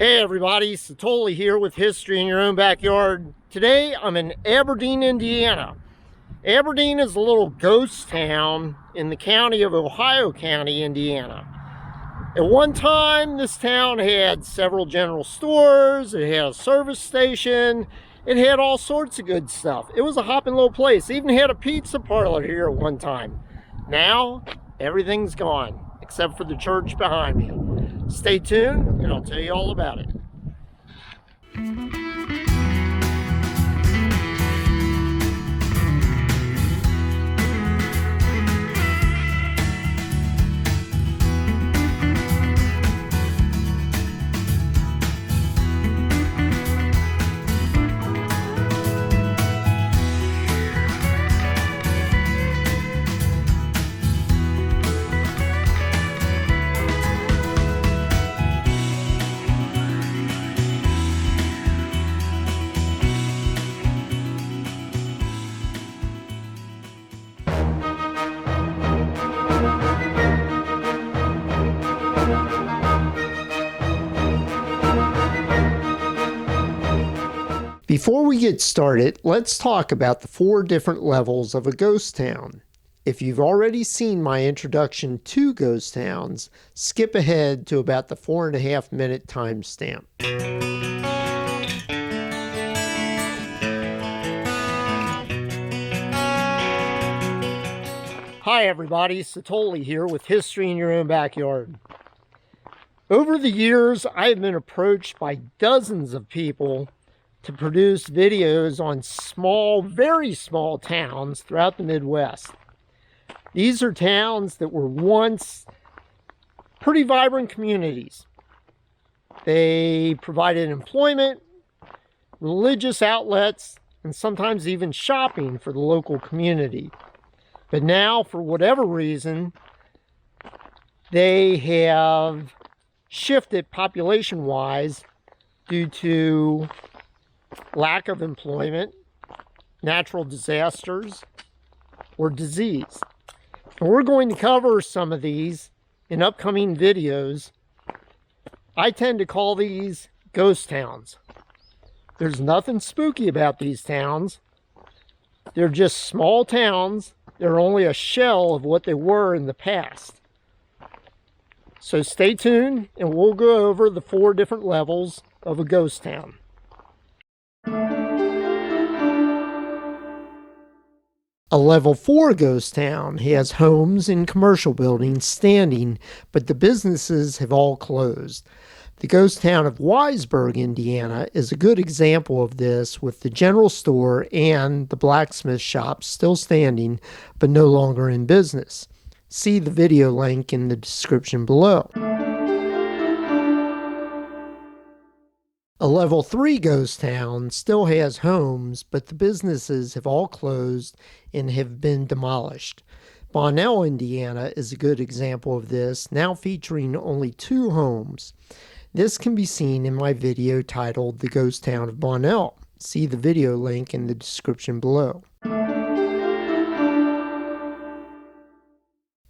Hey everybody, Satoli here with History in Your Own Backyard. Today I'm in Aberdeen, Indiana. Aberdeen is a little ghost town in the county of Ohio County, Indiana. At one time, this town had several general stores, it had a service station, it had all sorts of good stuff. It was a hopping little place. It even had a pizza parlor here at one time. Now, everything's gone, except for the church behind me. Stay tuned and I'll tell you all about it. Before we get started, let's talk about the 4 different levels of a ghost town. If you've already seen my introduction to ghost towns, skip ahead to about the 4.5-minute timestamp. Hi everybody, Satoli here with History in Your Own Backyard. Over the years, I've been approached by dozens of people to produce videos on small, very small towns throughout the Midwest. These are towns that were once pretty vibrant communities. They provided employment, religious outlets, and sometimes even shopping for the local community. But now, for whatever reason, they have shifted population-wise due to lack of employment, natural disasters, or disease. And we're going to cover some of these in upcoming videos. I tend to call these ghost towns. There's nothing spooky about these towns. They're just small towns. They're only a shell of what they were in the past. So stay tuned and we'll go over the 4 different levels of a ghost town. A level 4 ghost town has homes and commercial buildings standing, but the businesses have all closed. The ghost town of Wiseburg, Indiana is a good example of this, with the general store and the blacksmith shop still standing, but no longer in business. See the video link in the description below. A level 3 ghost town still has homes, but the businesses have all closed and have been demolished. Bonnell, Indiana is a good example of this, now featuring only 2 homes. This can be seen in my video titled The Ghost Town of Bonnell. See the video link in the description below.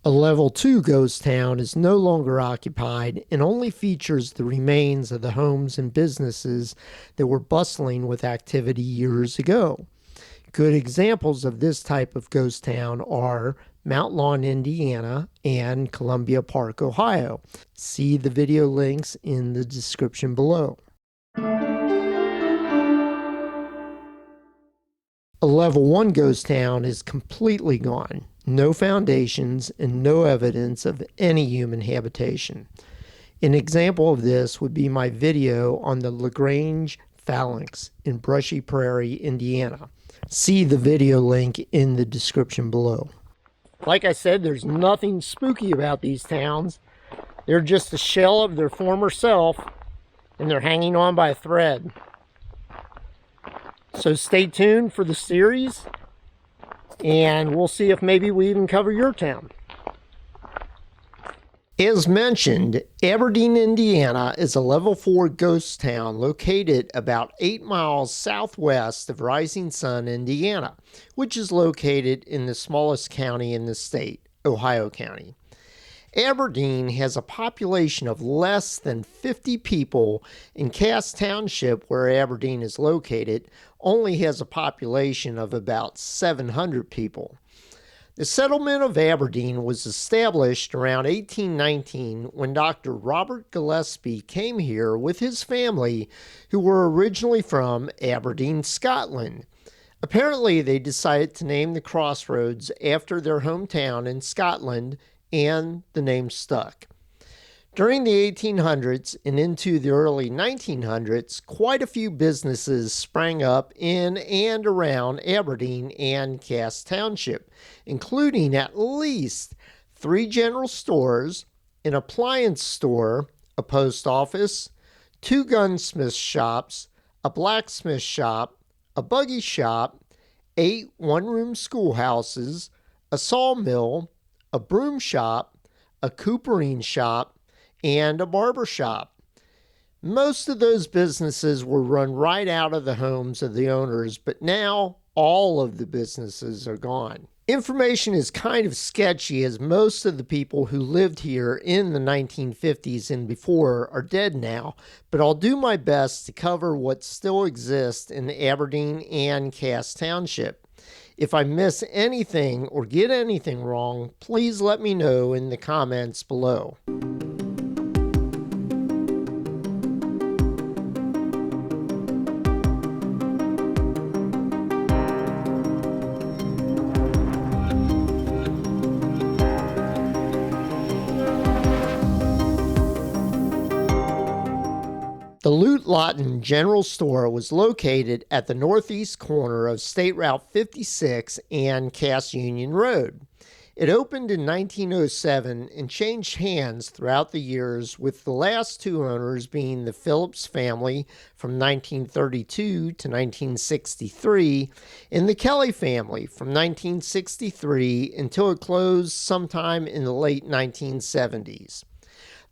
A level 2 ghost town is no longer occupied and only features the remains of the homes and businesses that were bustling with activity years ago. Good examples of this type of ghost town are Mount Lawn, Indiana, and Columbia Park, Ohio. See the video links in the description below. A level 1 ghost town is completely gone. No foundations and no evidence of any human habitation. An example of this would be my video on the LaGrange Phalanx in Brushy Prairie, Indiana. See the video link in the description below. Like I said, there's nothing spooky about these towns. They're just a shell of their former self, and they're hanging on by a thread. So stay tuned for the series, and we'll see if maybe we even cover your town. As mentioned, Aberdeen, Indiana is a level 4 ghost town located about 8 miles southwest of Rising Sun, Indiana, which is located in the smallest county in the state, Ohio County. Aberdeen has a population of less than 50 people, and Cass Township, where Aberdeen is located, only has a population of about 700 people. The Settlement of Aberdeen was established around 1819 when Dr. Robert Gillispie came here with his family, who were originally from Aberdeen, Scotland. Apparently, they decided to name the crossroads after their hometown in Scotland, and the name stuck. During the 1800s and into the early 1900s, quite a few businesses sprang up in and around Aberdeen and Cass Township, including at least 3 general stores, an appliance store, a post office, 2 gunsmith shops, a blacksmith shop, a buggy shop, 8 one-room schoolhouses, a sawmill, a broom shop, a coopering shop, and a barber shop. Most of those businesses were run right out of the homes of the owners, but now all of the businesses are gone. Information is kind of sketchy, as most of the people who lived here in the 1950s and before are dead now, but I'll do my best to cover what still exists in Aberdeen and Cass Township. If I miss anything or get anything wrong, please let me know in the comments below. The Loot Lawton General Store was located at the northeast corner of State Route 56 and Cass Union Road. It opened in 1907 and changed hands throughout the years, with the last 2 owners being the Phillips family from 1932 to 1963 and the Kelly family from 1963 until it closed sometime in the late 1970s.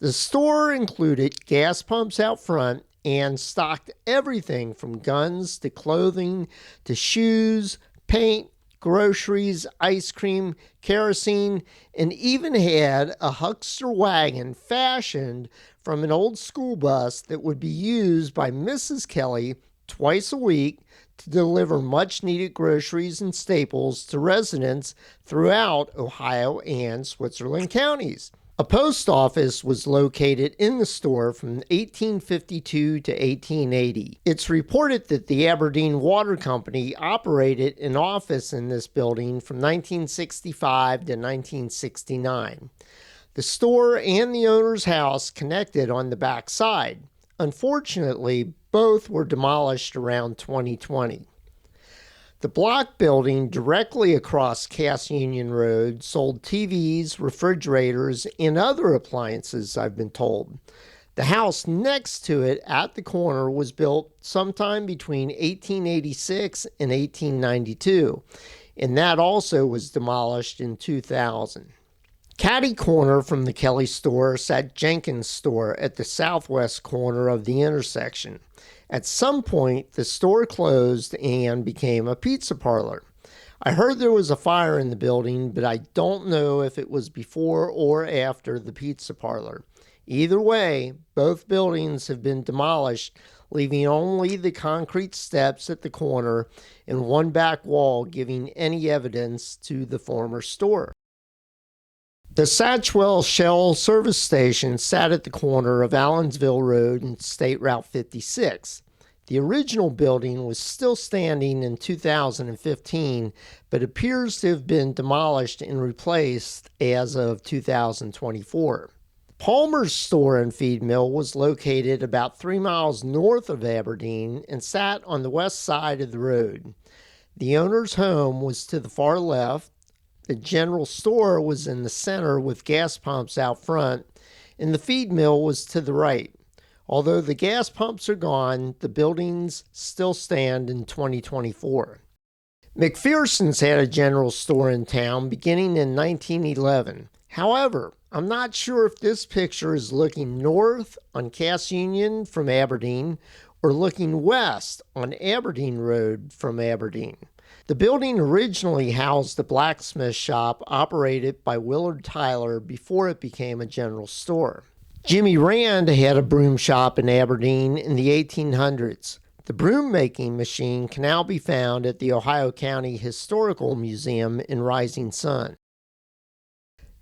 The store included gas pumps out front and stocked everything from guns to clothing to shoes, paint, groceries, ice cream, kerosene, and even had a huckster wagon fashioned from an old school bus that would be used by Mrs. Kelly twice a week to deliver much needed groceries and staples to residents throughout Ohio and Switzerland counties. A post office was located in the store from 1852 to 1880. It's reported that the Aberdeen Water Company operated an office in this building from 1965 to 1969. The store and the owner's house connected on the back side. Unfortunately, both were demolished around 2020. The block building directly across Cass Union Road sold TVs, refrigerators, and other appliances, I've been told. The house next to it at the corner was built sometime between 1886 and 1892, and that also was demolished in 2000. Catty corner from the Kelly store sat Jenkins' store at the southwest corner of the intersection. At some point, the store closed and became a pizza parlor. I heard there was a fire in the building, but I don't know if it was before or after the pizza parlor. Either way, both buildings have been demolished, leaving only the concrete steps at the corner and one back wall giving any evidence to the former store. The Satchwell Shell service station sat at the corner of Allensville Road and State Route 56. The original building was still standing in 2015, but appears to have been demolished and replaced as of 2024. Palmer's store and feed mill was located about 3 miles north of Aberdeen and sat on the west side of the road. The owner's home was to the far left. The general store was in the center with gas pumps out front, and the feed mill was to the right. Although the gas pumps are gone, the buildings still stand in 2024. McPherson's had a general store in town beginning in 1911. However, I'm not sure if this picture is looking north on Cass Union from Aberdeen or looking west on Aberdeen Road from Aberdeen. The building originally housed a blacksmith shop operated by Willard Tyler before it became a general store. Jimmy Rand had a broom shop in Aberdeen in the 1800s. The broom making machine can now be found at the Ohio County Historical Museum in Rising Sun.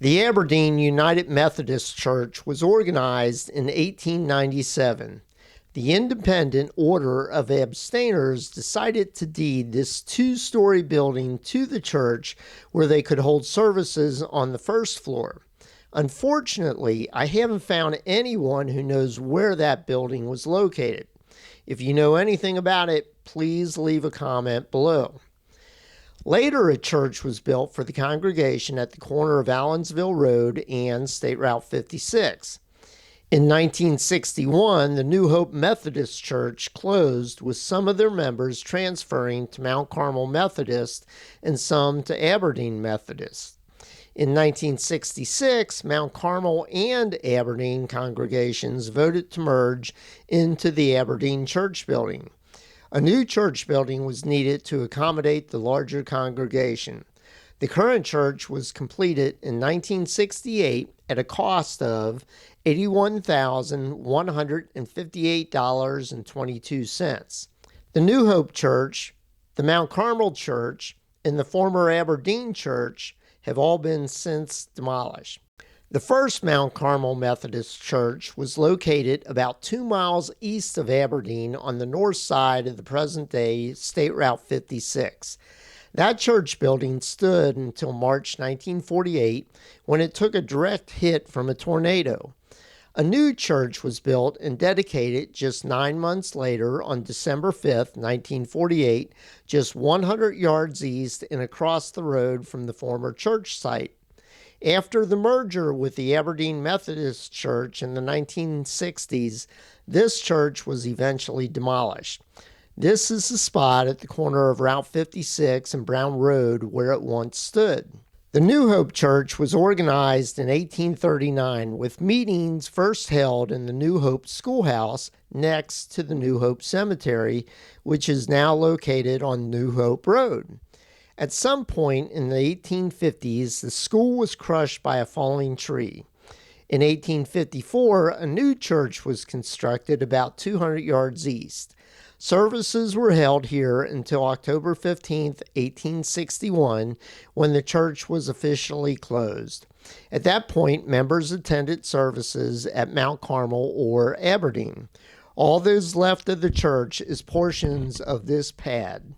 The Aberdeen United Methodist Church was organized in 1897. The Independent Order of Abstainers decided to deed this two-story building to the church where they could hold services on the first floor. Unfortunately, I haven't found anyone who knows where that building was located. If you know anything about it, please leave a comment below. Later, a church was built for the congregation at the corner of Allensville Road and State Route 56. In 1961, the New Hope Methodist Church closed, with some of their members transferring to Mount Carmel Methodist and some to Aberdeen Methodist. In 1966, Mount Carmel and Aberdeen congregations voted to merge into the Aberdeen Church building. A new church building was needed to accommodate the larger congregation. The current church was completed in 1968 at a cost of $81,158.22. The New Hope Church, the Mount Carmel Church, and the former Aberdeen Church have all been since demolished. The first Mount Carmel Methodist Church was located about 2 miles east of Aberdeen on the north side of the present-day State Route 56. That church building stood until March 1948, when it took a direct hit from a tornado. A new church was built and dedicated just 9 months later on December 5, 1948, just 100 yards east and across the road from the former church site. After the merger with the Aberdeen Methodist Church in the 1960s, this church was eventually demolished. This is the spot at the corner of Route 56 and Brown Road where it once stood. The New Hope Church was organized in 1839, with meetings first held in the New Hope Schoolhouse next to the New Hope Cemetery, which is now located on New Hope Road. At some point in the 1850s, the school was crushed by a falling tree. In 1854, a new church was constructed about 200 yards east. Services were held here until October 15, 1861, when the church was officially closed. At that point, members attended services at Mount Carmel or Aberdeen. All that is left of the church is portions of this pad.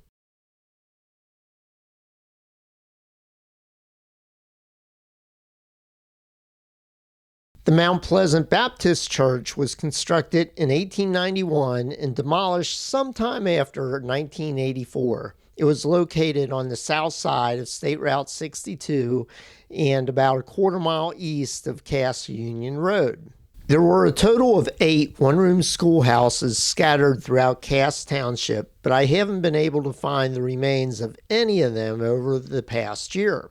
The Mount Pleasant Baptist Church was constructed in 1891 and demolished sometime after 1984. It was located on the south side of State Route 62 and about a quarter-mile east of Cass Union Road. There were a total of 8 one-room schoolhouses scattered throughout Cass Township, but I haven't been able to find the remains of any of them over the past year.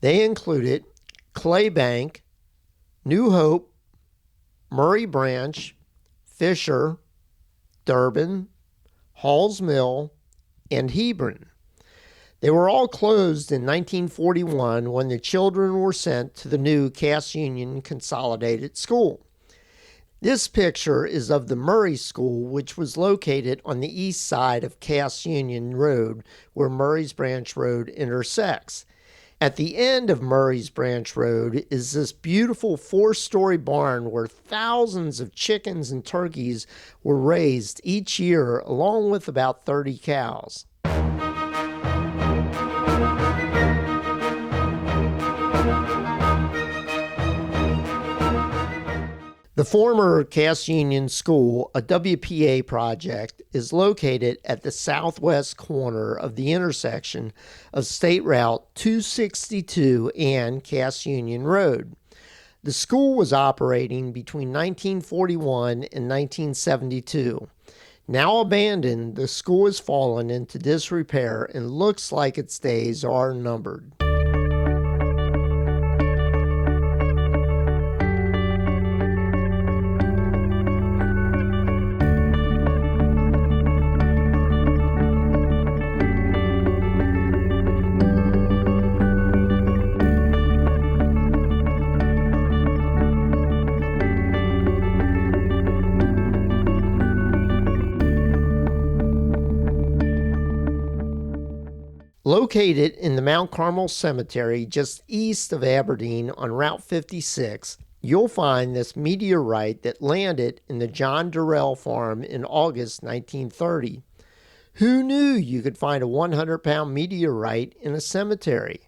They included Claybank, New Hope, Murray Branch, Fisher, Durbin, Halls Mill, and Hebron. They were all closed in 1941 when the children were sent to the new Cass Union Consolidated School. This picture is of the Murray School, which was located on the east side of Cass Union Road, where Murray's Branch Road intersects. At the end of Murray's Branch Road is this beautiful 4-story barn where thousands of chickens and turkeys were raised each year, along with about 30 cows. The former Cass Union School, a WPA project, is located at the southwest corner of the intersection of State Route 262 and Cass Union Road. The school was operating between 1941 and 1972. Now abandoned, the school has fallen into disrepair and looks like its days are numbered. Located in the Mount Carmel Cemetery just east of Aberdeen on Route 56, you'll find this meteorite that landed in the John Durrell farm in August 1930. Who knew you could find a 100-pound meteorite in a cemetery?